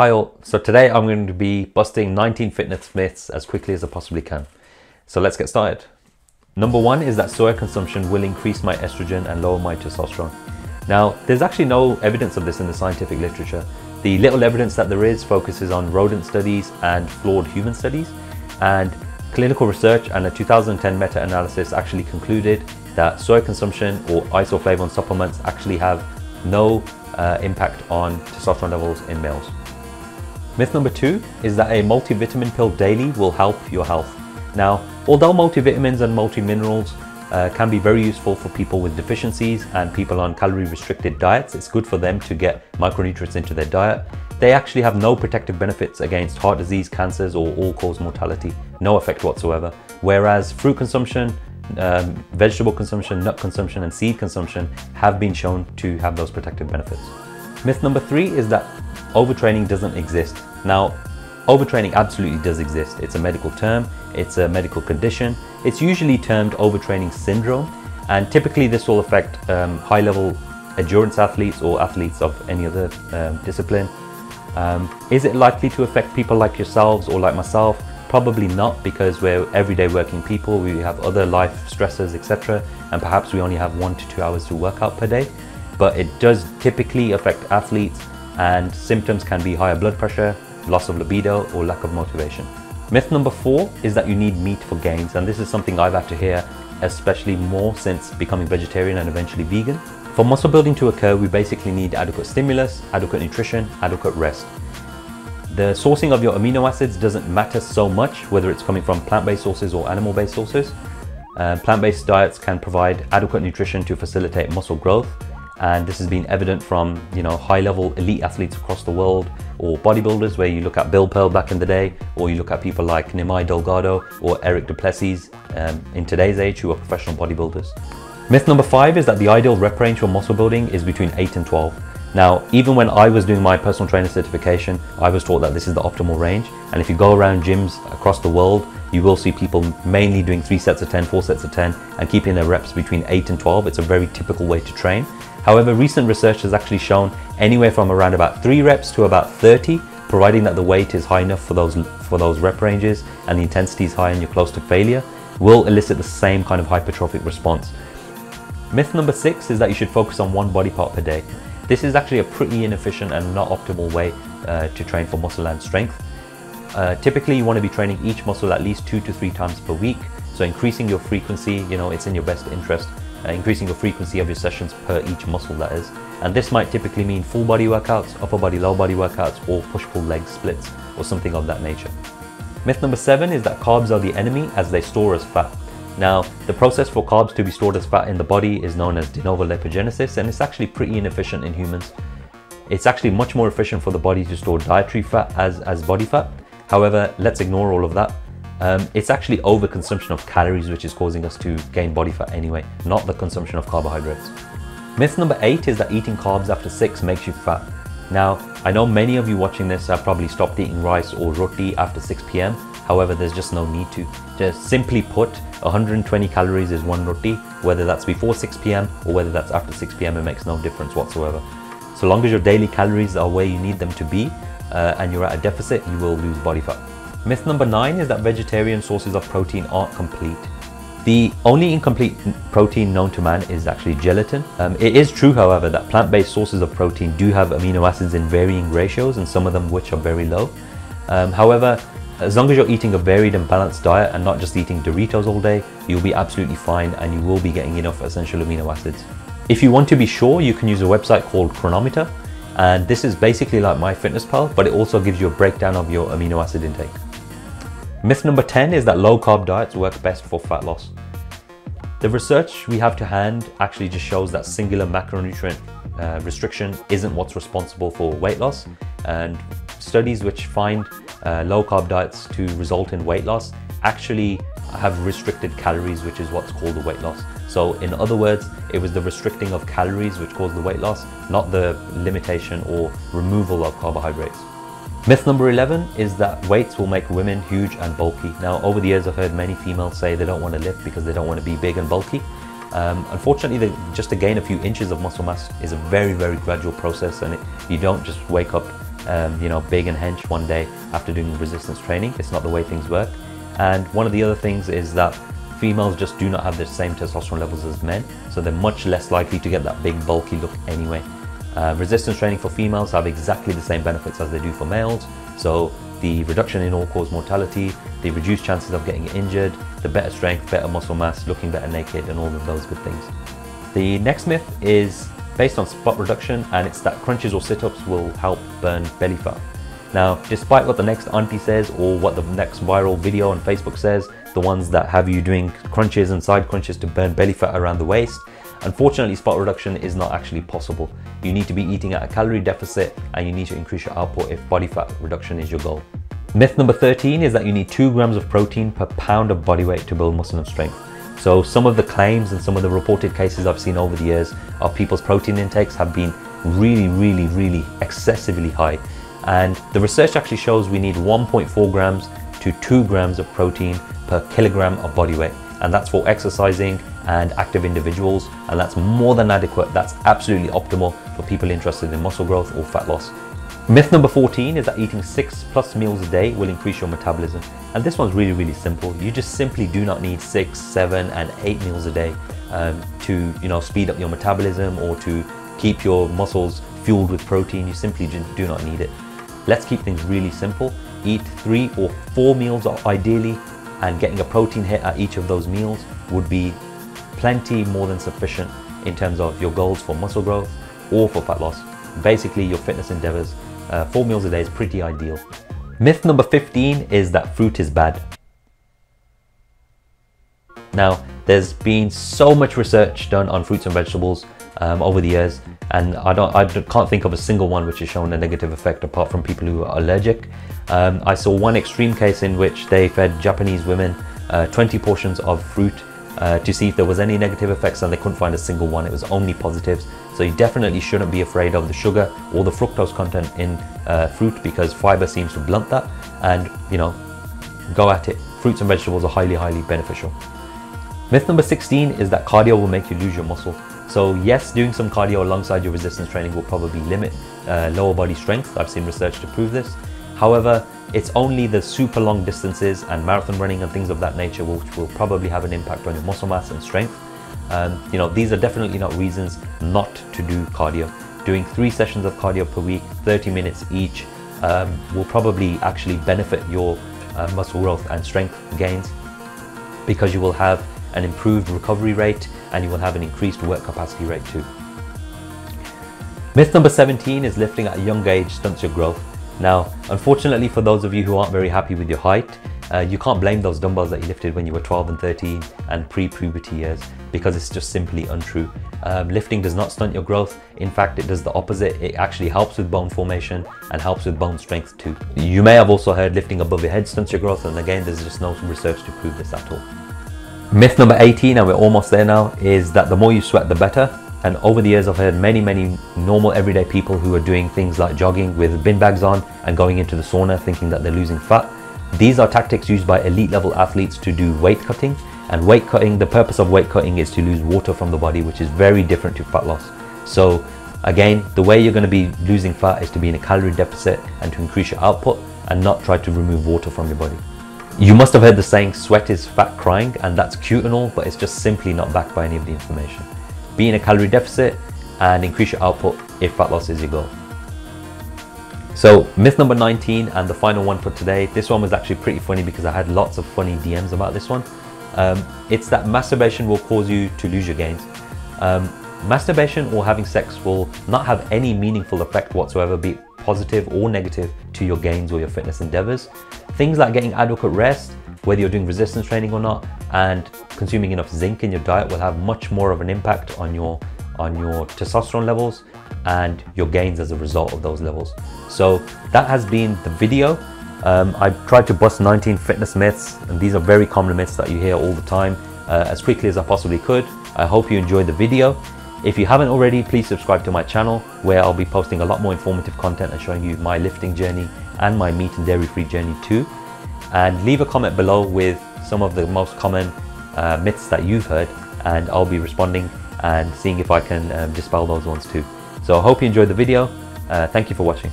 Hi all, so today I'm going to be busting 19 fitness myths as quickly as I possibly can. So let's get started. Number one is that soya consumption will increase my estrogen and lower my testosterone. Now, there's actually no evidence of this in the scientific literature. The little evidence that there is focuses on rodent studies and flawed human studies, and clinical research and a 2010 meta-analysis actually concluded that soya consumption or isoflavone supplements actually have no impact on testosterone levels in males. Myth number two is that a multivitamin pill daily will help your health. Now, although multivitamins and multiminerals can be very useful for people with deficiencies and people on calorie restricted diets, it's good for them to get micronutrients into their diet. They actually have no protective benefits against heart disease, cancers, or all-cause mortality. No effect whatsoever. Whereas fruit consumption, vegetable consumption, nut consumption, and seed consumption have been shown to have those protective benefits. Myth number three is that overtraining doesn't exist. Now, overtraining absolutely does exist. It's a medical term, it's a medical condition. It's usually termed overtraining syndrome, and typically this will affect high-level endurance athletes or athletes of any other discipline. Is it likely to affect people like yourselves or like myself? Probably not, because we're everyday working people, we have other life stressors, etc., and perhaps we only have 1 to 2 hours to work out per day. But it does typically affect athletes, and symptoms can be higher blood pressure, loss of libido, or lack of motivation. Myth number four is that you need meat for gains, and this is something I've had to hear especially more since becoming vegetarian and eventually vegan. For muscle building to occur, we basically need adequate stimulus, adequate nutrition, adequate rest. The sourcing of your amino acids doesn't matter so much, whether it's coming from plant-based sources or animal-based sources. Plant-based diets can provide adequate nutrition to facilitate muscle growth, and this has been evident from high-level elite athletes across the world, or bodybuilders where you look at Bill Pearl back in the day, or you look at people like Nimai Delgado or Eric Duplessis in today's age, who are professional bodybuilders. Myth number five is that the ideal rep range for muscle building is between 8 and 12. Now, even when I was doing my personal trainer certification, I was taught that this is the optimal range. And if you go around gyms across the world, you will see people mainly doing 3 sets of 10, 4 sets of 10, and keeping their reps between 8 and 12. It's a very typical way to train. However, recent research has actually shown anywhere from around about 3 reps to about 30, providing that the weight is high enough for those rep ranges and the intensity is high and you're close to failure, will elicit the same kind of hypertrophic response. Myth number 6 is that you should focus on one body part per day. This is actually a pretty inefficient and not optimal way to train for muscle and strength. Typically, you want to be training each muscle at least 2 to 3 times per week. So increasing your frequency, it's in your best interest. Increasing your frequency of your sessions per each muscle, that is. And this might typically mean full body workouts, upper body, lower body workouts, or push-pull leg splits, or something of that nature. Myth number 7 is that carbs are the enemy as they store as fat. Now, the process for carbs to be stored as fat in the body is known as de novo lipogenesis, and it's actually pretty inefficient in humans. It's actually much more efficient for the body to store dietary fat as body fat. However, let's ignore all of that. It's actually overconsumption of calories which is causing us to gain body fat anyway, not the consumption of carbohydrates. Myth number 8 is that eating carbs after 6 makes you fat. Now, I know many of you watching this have probably stopped eating rice or roti after 6 p.m. However, there's just no need to. Just simply put, 120 calories is 1 roti, whether that's before 6 p.m. or whether that's after 6 p.m. it makes no difference whatsoever. So long as your daily calories are where you need them to be and you're at a deficit, you will lose body fat. Myth number 9 is that vegetarian sources of protein aren't complete. The only incomplete protein known to man is actually gelatin. It is true, however, that plant-based sources of protein do have amino acids in varying ratios, and some of them which are very low. However, as long as you're eating a varied and balanced diet and not just eating Doritos all day, you'll be absolutely fine and you will be getting enough essential amino acids. If you want to be sure, you can use a website called Chronometer, and this is basically like MyFitnessPal, but it also gives you a breakdown of your amino acid intake. Myth number 10 is that low-carb diets work best for fat loss. The research we have to hand actually just shows that singular macronutrient restriction isn't what's responsible for weight loss, and studies which find low-carb diets to result in weight loss actually have restricted calories, which is what's called the weight loss. So in other words, it was the restricting of calories which caused the weight loss, not the limitation or removal of carbohydrates. Myth number 11 is that weights will make women huge and bulky. Now, over the years, I've heard many females say they don't want to lift because they don't want to be big and bulky. Unfortunately, just to gain a few inches of muscle mass is a very, very gradual process, and you don't just wake up you know, big and hench one day after doing resistance training. It's not the way things work. And one of the other things is that females just do not have the same testosterone levels as men, so they're much less likely to get that big bulky look anyway. Resistance training for females have exactly the same benefits as they do for males. So the reduction in all-cause mortality, the reduced chances of getting injured, the better strength, better muscle mass, looking better naked, and all of those good things. The next myth is based on spot reduction, and it's that crunches or sit-ups will help burn belly fat. Now, despite what the next auntie says or what the next viral video on Facebook says, the ones that have you doing crunches and side crunches to burn belly fat around the waist, unfortunately spot reduction is not actually possible. You need to be eating at a calorie deficit, and you need to increase your output if body fat reduction is your goal. Myth number 13 is that you need 2 grams of protein per pound of body weight to build muscle and strength. So some of the claims and some of the reported cases I've seen over the years of people's protein intakes have been really excessively high. And the research actually shows we need 1.4 grams to 2 grams of protein per kilogram of body weight. And that's for exercising and active individuals. And that's more than adequate. That's absolutely optimal for people interested in muscle growth or fat loss. Myth number 14 is that eating 6+ meals a day will increase your metabolism. And this one's really simple. You just simply do not need 6, 7, and 8 meals a day to, you know, speed up your metabolism or to keep your muscles fueled with protein. You simply do not need it. Let's keep things really simple. Eat 3 or 4 meals ideally, and getting a protein hit at each of those meals would be plenty more than sufficient in terms of your goals for muscle growth or for fat loss. Basically, your fitness endeavors, 4 meals a day is pretty ideal. Myth number 15 is that fruit is bad. Now, there's been so much research done on fruits and vegetables over the years, and I can't think of a single one which has shown a negative effect apart from people who are allergic. I saw one extreme case in which they fed Japanese women 20 portions of fruit to see if there was any negative effects, and they couldn't find a single one. It was only positives. So you definitely shouldn't be afraid of the sugar or the fructose content in fruit, because fiber seems to blunt that. And, you know, go at it. Fruits and vegetables are highly beneficial. Myth number 16 is that cardio will make you lose your muscle. So yes, doing some cardio alongside your resistance training will probably limit lower body strength. I've seen research to prove this. However, it's only the super long distances and marathon running and things of that nature which will probably have an impact on your muscle mass and strength. You know, these are definitely not reasons not to do cardio. Doing 3 sessions of cardio per week, 30 minutes each, will probably actually benefit your muscle growth and strength gains, because you will have an improved recovery rate and you will have an increased work capacity rate too. Myth number 17 is lifting at a young age stunts your growth. Now, unfortunately for those of you who aren't very happy with your height, you can't blame those dumbbells that you lifted when you were 12 and 13 and pre-puberty years, because it's just simply untrue. Lifting does not stunt your growth. In fact, it does the opposite. It actually helps with bone formation and helps with bone strength too. You may have also heard lifting above your head stunts your growth, and again, there's just no research to prove this at all. Myth number 18, and we're almost there now, is that the more you sweat, the better. And over the years, I've heard many normal everyday people who are doing things like jogging with bin bags on and going into the sauna thinking that they're losing fat. These are tactics used by elite level athletes to do weight cutting. And weight cutting, the purpose of weight cutting is to lose water from the body, which is very different to fat loss. So again, the way you're going to be losing fat is to be in a calorie deficit and to increase your output, and not try to remove water from your body. You must have heard the saying, sweat is fat crying, and that's cute and all, but it's just simply not backed by any of the information. Be in a calorie deficit and increase your output if fat loss is your goal. So myth number 19, and the final one for today. This one was actually pretty funny because I had lots of funny DMs about this one. It's that masturbation will cause you to lose your gains. Masturbation or having sex will not have any meaningful effect whatsoever, be it positive or negative, to your gains or your fitness endeavors. Things like getting adequate rest, whether you're doing resistance training or not, and consuming enough zinc in your diet will have much more of an impact on your testosterone levels and your gains as a result of those levels. So that has been the video. I tried to bust 19 fitness myths, and these are very common myths that you hear all the time, as quickly as I possibly could. I hope you enjoyed the video. If you haven't already, please subscribe to my channel, where I'll be posting a lot more informative content and showing you my lifting journey and my meat and dairy free journey too. And leave a comment below with some of the most common myths that you've heard, and I'll be responding and seeing if I can dispel those ones too. So I hope you enjoyed the video. Thank you for watching.